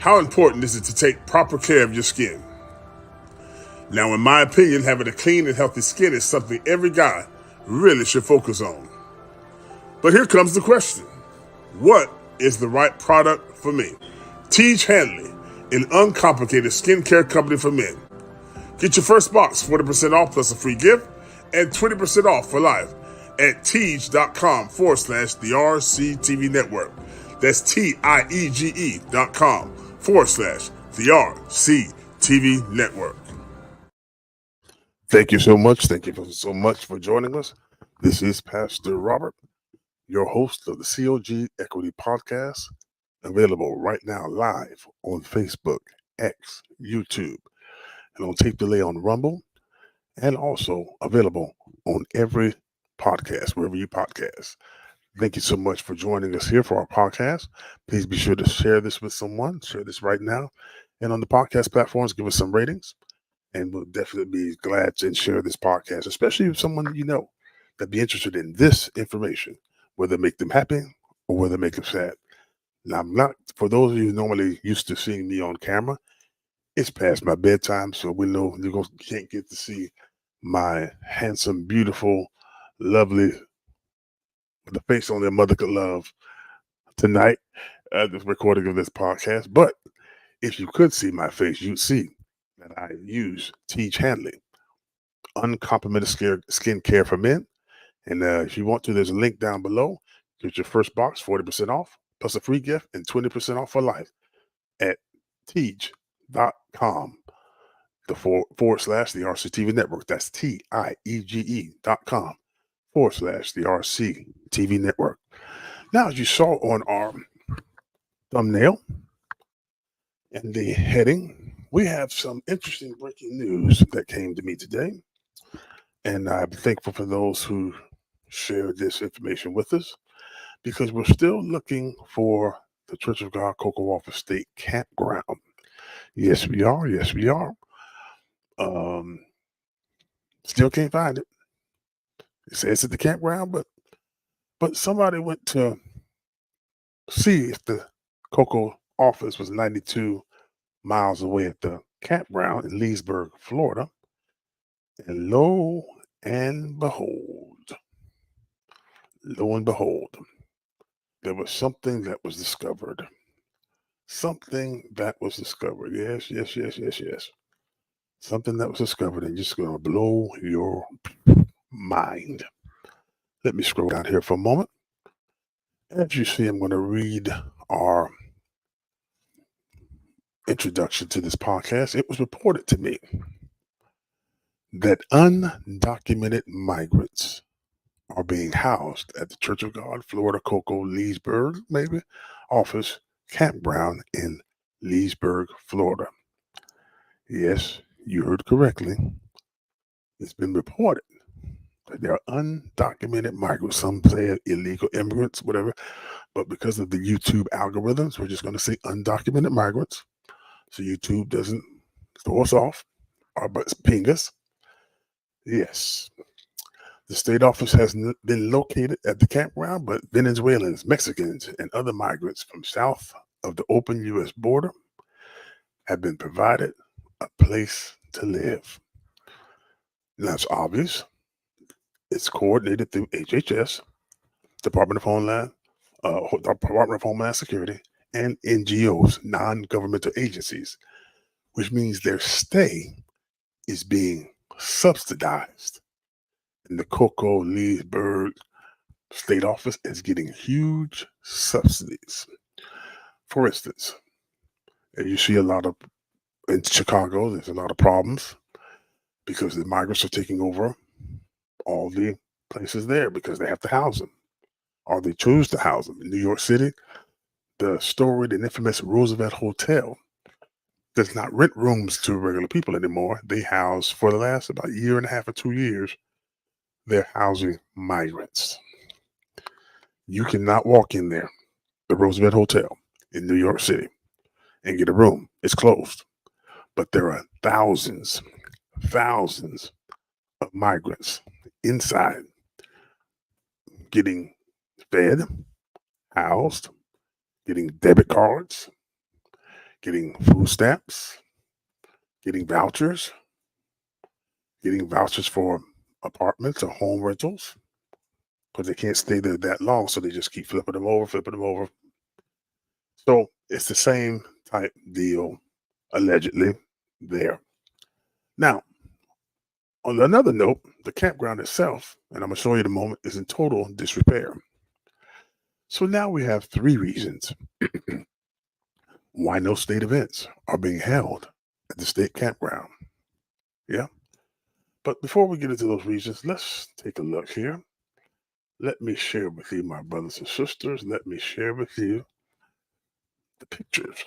How important is it to take proper care of your skin? Now, in my opinion, having a clean and healthy skin is something every guy really should focus on. But here comes the question. What is the right product for me? Teej Hanley, an uncomplicated skincare company for men. Get your first box 40% off plus a free gift and 20% off for life at teej.com/the RCTV network. That's TIEGE.com/the RCTV network. Thank you so much. Thank you so much for joining us. This is Pastor Robert, your host of the COG Equity podcast, available right now live on Facebook, X, YouTube, and on tape delay on Rumble, and also available on every podcast, wherever you podcast. Thank you so much for joining us here for our podcast. Please be sure to share this with someone. Share this right now. And on the podcast platforms, give us some ratings. And we'll definitely be glad to share this podcast, especially if someone you know that be interested in this information, whether it make them happy or whether it make them sad. Now, I'm not, for those of you normally used to seeing me on camera, it's past my bedtime, so we know you can't get to see my handsome, beautiful, lovely, with a face on their mother could love tonight at the recording of this podcast. But if you could see my face, you'd see that I use Teej Hanley, uncomplimented skin care for men. And if you want to, there's a link down below. Get your first box, 40% off, plus a free gift and 20% off for life at teej.com, /the RCTV network. That's TIEGE.com/the RCTV network. Now, as you saw on our thumbnail and the heading, we have some interesting breaking news that came to me today. And I'm thankful for those who shared this information with us, because we're still looking for the Church of God Cocoa-Leesburd State Campground. Yes, we are. Yes, we are. Still can't find it. It says it's at the campground, but somebody went to see if the Cocoa office was 92 miles away at the campground in Leesburg, Florida. And lo and behold, there was something that was discovered. Something that was discovered. Yes. Something that was discovered and just going to blow your mind. Let me scroll down here for a moment. As you see, I'm going to read our introduction to this podcast. It was reported to me that undocumented migrants are being housed at the Church of God, Florida, Cocoa-Leesburd, maybe, office campground in Leesburg, Florida. Yes, you heard correctly. It's been reported that there are undocumented migrants. Some say illegal immigrants, whatever. But because of the YouTube algorithms, we're just going to say undocumented migrants. So YouTube doesn't throw us off or but ping us. Yes. The state office has been located at the campground, but Venezuelans, Mexicans, and other migrants from south of the open U.S. border have been provided a place to live. Now, it's obvious. It's coordinated through HHS, Department of Homeland Security, and NGOs, non-governmental agencies, which means their stay is being subsidized. And the Cocoa-Leesburd state office is getting huge subsidies. For instance, you see a lot of, in Chicago, there's a lot of problems because the migrants are taking over all the places there because they have to house them, or they choose to house them. In New York City, the storied and infamous Roosevelt Hotel does not rent rooms to regular people anymore. They house, for the last about a year and a half or 2 years, they're housing migrants. You cannot walk in there, the Roosevelt Hotel in New York City, and get a room. It's closed. But there are thousands of migrants inside getting fed, housed, getting debit cards, getting food stamps, getting vouchers for apartments or home rentals because they can't stay there that long, so they just keep flipping them over. So it's the same type deal, allegedly, there. Now, on another note, the campground itself, and I'm going to show you in a moment, is in total disrepair. So now we have three reasons why no state events are being held at the state campground. Yeah. But before we get into those reasons, let's take a look here. Let me share with you, my brothers and sisters, let me share with you the pictures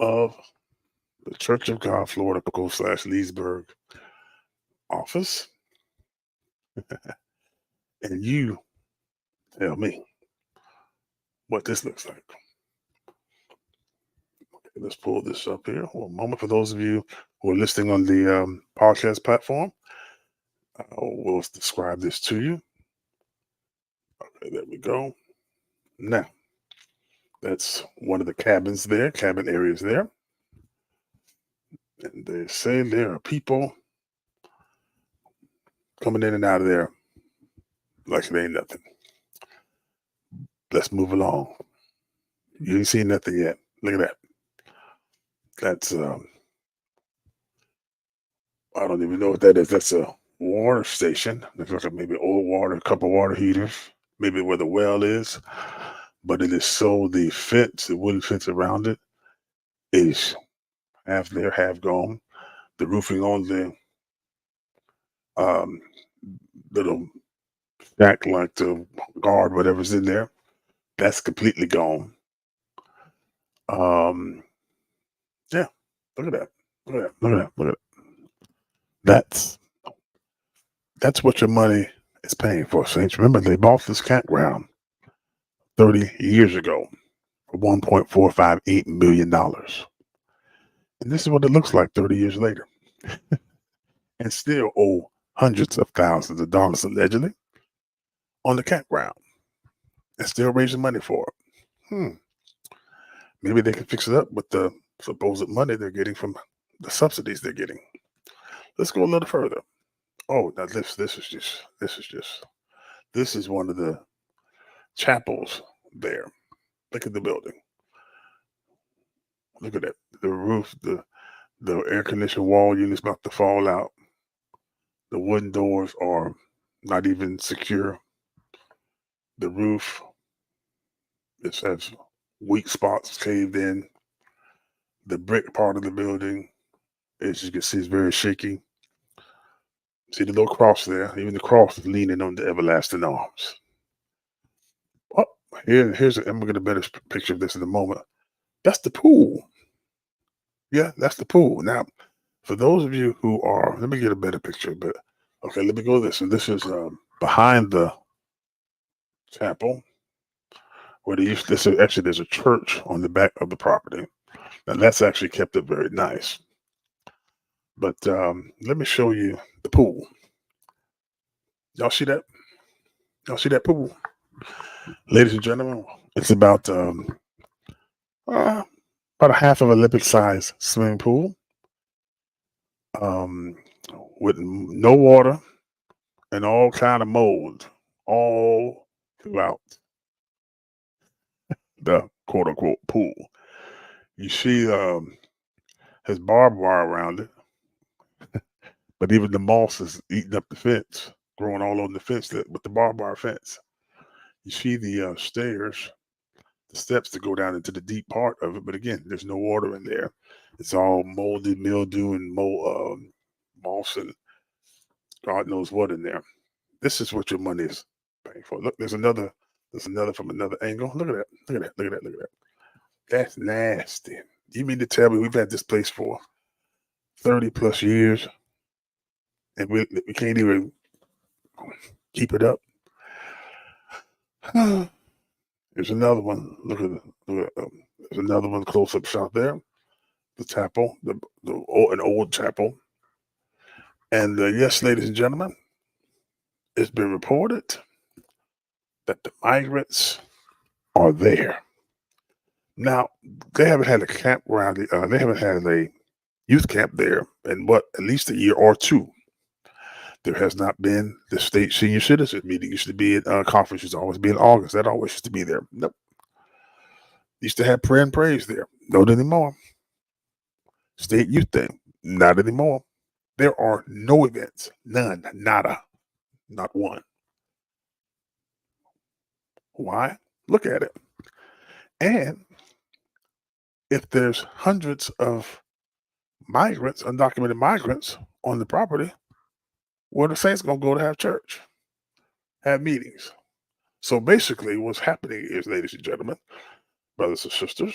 of the Church of God, Florida, Cocoa-Leesburd office. And you tell me what this looks like. Okay, let's pull this up here. One moment for those of you who are listening on the podcast platform. I will describe this to you. Okay, there we go. Now, that's one of the cabins there, cabin areas there. And they say there are people coming in and out of there like it ain't nothing. Let's move along. You ain't seen nothing yet. Look at that. That's I don't even know what that is. That's a water station. Looks like maybe old water, a couple water heaters, maybe where the well is. But it is so the fence, the wooden fence around it, is half there, half gone. The roofing on the um, little shack, like the guard, whatever's in there, that's completely gone. Yeah, look at that. Look at that. Look at that. Look at that. That's what your money is paying for, Saints. Remember, they bought this campground 30 years ago for $1.458 million. And this is what it looks like 30 years later. And still owe hundreds of thousands of dollars, allegedly, on the campground. And still raising money for it. Maybe they can fix it up with the supposed money they're getting from the subsidies they're getting. Let's go a little further. Oh, now this is one of the chapels there. Look at the building. Look at that. The roof, the air conditioned wall unit's about to fall out. The wooden doors are not even secure. The roof, it has weak spots caved in. The brick part of the building, as you can see, is very shaky. See the little cross there? Even the cross is leaning on the everlasting arms. Oh, here's I'm gonna get a better picture of this in a moment. That's the pool. Yeah, that's the pool. Now, for those of you who are, let me get a better picture. But okay, let me go this. And this is behind the chapel, where they used. Actually, there's a church on the back of the property, and that's actually kept it very nice. But let me show you the pool. Y'all see that? Y'all see that pool? Ladies and gentlemen, it's about a half of Olympic size swimming pool, with no water and all kind of mold all throughout the quote unquote pool. You see, has barbed wire around it, but even the moss is eating up the fence, growing all on the fence with the barbed wire fence. You see the stairs, the steps to go down into the deep part of it, but again, there's no water in there. It's all molded, mildew, and moss, and God knows what in there. This is what your money is paying for. Look, there's another from another angle. Look at that. Look at that. Look at that. Look at that. That's nasty. You mean to tell me we've had this place for 30 plus years and we can't even keep it up? There's another one. There's another one close up shot there. The chapel, an old chapel. And yes, ladies and gentlemen, it's been reported that the migrants are there. Now, they haven't had a campground, they haven't had a youth camp there in at least a year or two. There has not been the state senior citizen meeting. Used to be at conference, used to always be in August. That always used to be there. Nope. Used to have prayer and praise there. Not anymore. State youth thing. Not anymore. There are no events. None. Nada. Not one. Why? Look at it. And if there's hundreds of migrants, undocumented migrants on the property, where the saints gonna go to have church, have meetings? So basically, what's happening is, ladies and gentlemen, brothers and sisters,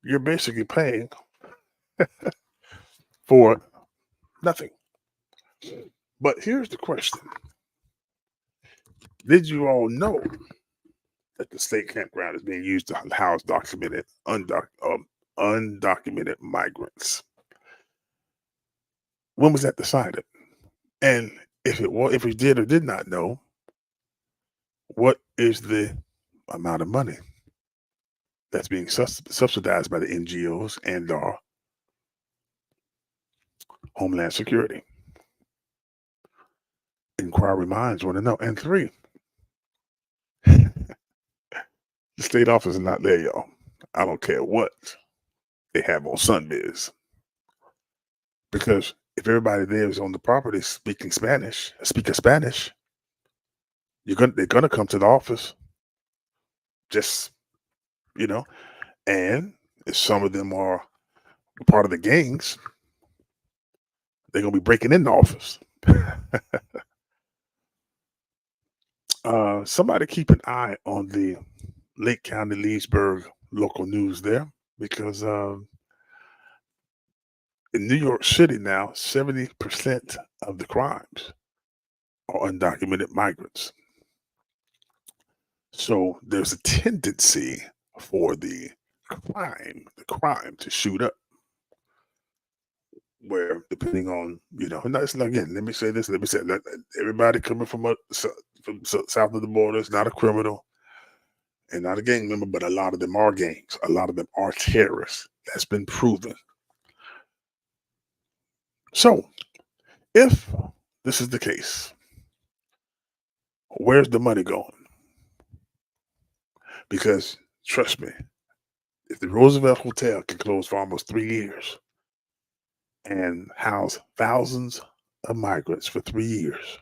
you're basically paying for nothing. But here's the question: did you all know that the state campground is being used to house undocumented migrants? When was that decided? And if we did or did not know, what is the amount of money that's being subsidized by the NGOs and our Homeland Security? Inquiry minds want to know. And three, the state office is not there, y'all. I don't care what they have on Sunbiz. Because if everybody there is on the property speaking Spanish, they're gonna come to the office. Just, and if some of them are part of the gangs, they're gonna be breaking in the office. Somebody keep an eye on the Lake County Leesburg local news there, because in New York City now, 70% of the crimes are undocumented migrants. So there's a tendency for the crime to shoot up, where depending on, again, let me say this, that everybody coming from south of the border is not a criminal and not a gang member, but a lot of them are gangs. A lot of them are terrorists. That's been proven. So if this is the case, where's the money going? Because trust me, if the Roosevelt Hotel can close for almost 3 years and house thousands of migrants for 3 years,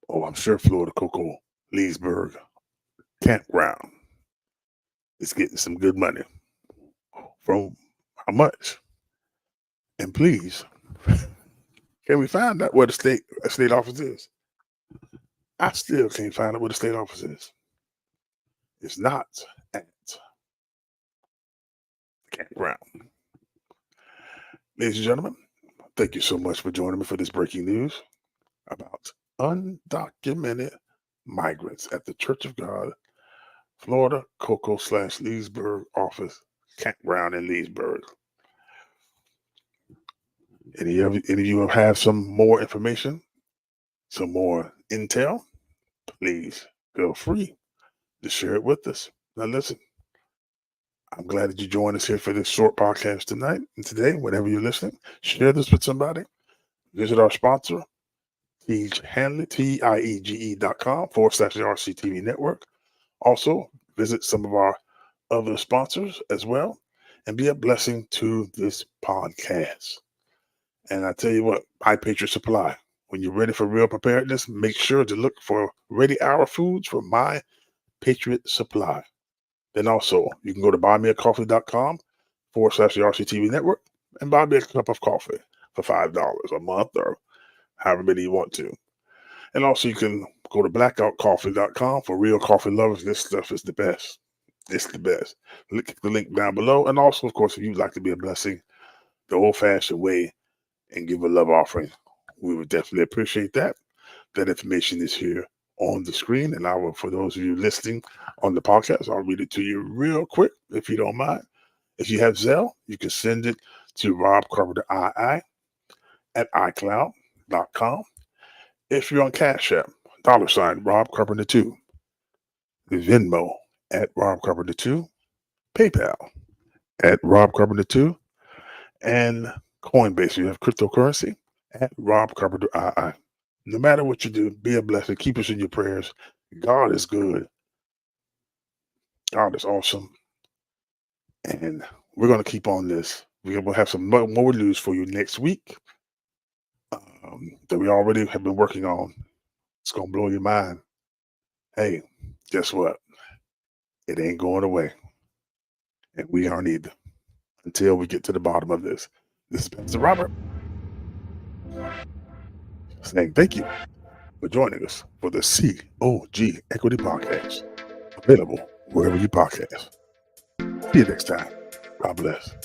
oh, I'm sure Florida Cocoa-Leesburd Campground is getting some good money. From how much? And please, can we find out where the state office is? I still can't find out where the state office is. It's not at the campground. Ladies and gentlemen, thank you so much for joining me for this breaking news about undocumented migrants at the Church of God, Florida Cocoa/Leesburg office campground in Leesburg. Any of you have some more information, some more intel, please feel free to share it with us. Now listen, I'm glad that you joined us here for this short podcast tonight and today. Whenever you're listening, share this with somebody. Visit our sponsor, tiege.com/RCTV network. Also, visit some of our other sponsors as well and be a blessing to this podcast. And I tell you what, High Patriot Supply. When you're ready for real preparedness, make sure to look for Ready Hour Foods from My Patriot Supply. Then also, you can go to buymeacoffee.com/RCTV network and buy me a cup of coffee for $5 a month or however many you want to. And also, you can go to blackoutcoffee.com for real coffee lovers. This stuff is the best. It's the best. Click the link down below. And also, of course, if you'd like to be a blessing the old-fashioned way and give a love offering, we would definitely appreciate that. That information is here on the screen, and for those of you listening on the podcast, I'll read it to you real quick if you don't mind. If you have Zelle, you can send it to robcarpenter@icloud.com. If you're on Cash App, $Rob Carpenter 2. Venmo at Rob Carpenter 2, PayPal at Rob Carpenter 2, and Coinbase. You have cryptocurrency at Rob Carpenter II. No matter what you do, be a blessing. Keep us in your prayers. God is good. God is awesome. And we're going to keep on this. We're going to have some more news for you next week that we already have been working on. It's going to blow your mind. Hey, guess what? It ain't going away. And we aren't either until we get to the bottom of this. This is Pastor Robert saying thank you for joining us for the COG Equity Podcast. Available wherever you podcast. See you next time. God bless.